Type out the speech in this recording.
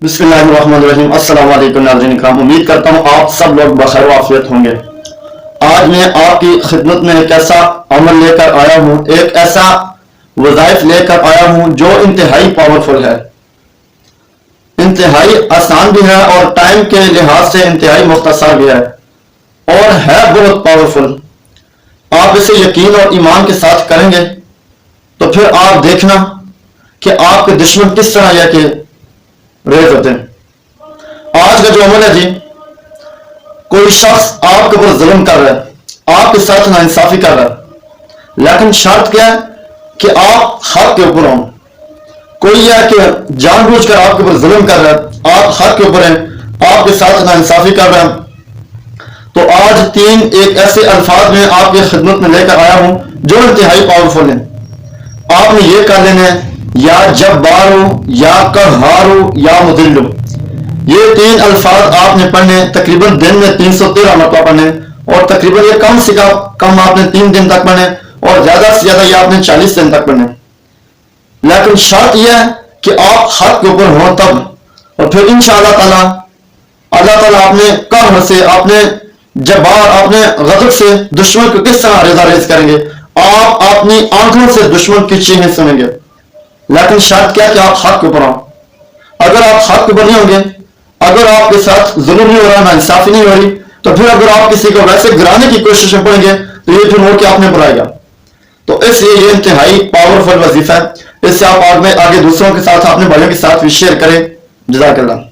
بسم اللہ الرحمن الرحیم۔ السلام علیکم ناظرین کرام، امید کرتا ہوں آپ سب لوگ بخیر و عافیت ہوں گے۔ آج میں آپ کی خدمت میں ایک ایسا عمل لے کر آیا ہوں، ایک ایسا وظائف لے کر آیا ہوں جو انتہائی پاورفل ہے، انتہائی آسان بھی ہے اور ٹائم کے لحاظ سے انتہائی مختصر بھی ہے اور ہے بہت پاورفل۔ آپ اسے یقین اور ایمان کے ساتھ کریں گے تو پھر آپ دیکھنا کہ آپ کے دشمن کس طرح یہ کہ ریز ہوتے ہیں۔ آج کا جو عمل ہے جی، کوئی شخص آپ کے اوپر ظلم کر رہا ہے، آپ کے ساتھ ناانصافی کر رہا ہے، لیکن شرط کیا ہے کہ آپ حق کے اوپر ہوں۔ کوئی یہ ہے کہ جان بوجھ کر آپ کے اوپر ظلم کر رہا ہے، آپ حق کے اوپر ہیں، آپ کے ساتھ ناانصافی کر رہے ہیں، تو آج ایک ایسے الفاظ میں آپ کی خدمت میں لے کر آیا ہوں جو انتہائی پاورفل ہیں۔ آپ نے یہ کر لینا ہے، یا جبار ہو، یا قہار ہو، یا مذل ہو۔ یہ 3 الفاظ آپ نے پڑھنے، تقریباً دن میں 313 مرتبہ پڑھنے، اور تقریباً یہ کم سے کم آپ نے 3 دن تک پڑھنے، اور زیادہ سے زیادہ یہ آپ نے 40 دن تک پڑھنے۔ لیکن شرط یہ ہے کہ آپ حق کے اوپر ہوں تب، اور پھر انشاءاللہ تعالیٰ اللہ تعالیٰ اپنے قہر سے، اپنے جبار، اپنے غضب سے دشمن کو کس طرح ریزہ ریز کریں گے، آپ اپنی آنکھوں سے دشمن کی چیخیں سنیں گے۔ لیکن شرط کیا کہ آپ حق کے اوپر ہوں۔ اگر آپ حق کے اوپر نہیں ہوں گے، اگر آپ کے ساتھ ظلم نہیں ہو رہا، ناانصافی نہیں ہو رہی، تو پھر اگر آپ کسی کو ویسے گرانے کی کوشش میں پڑیں گے تو یہ پھر ہو کے آپ نے بلائے گا۔ تو اس لیے یہ انتہائی پاورفل وظیفہ ہے، اس سے آپ آگے دوسروں کے ساتھ، اپنے بھائیوں کے ساتھ بھی شیئر کریں۔ جزاک اللہ۔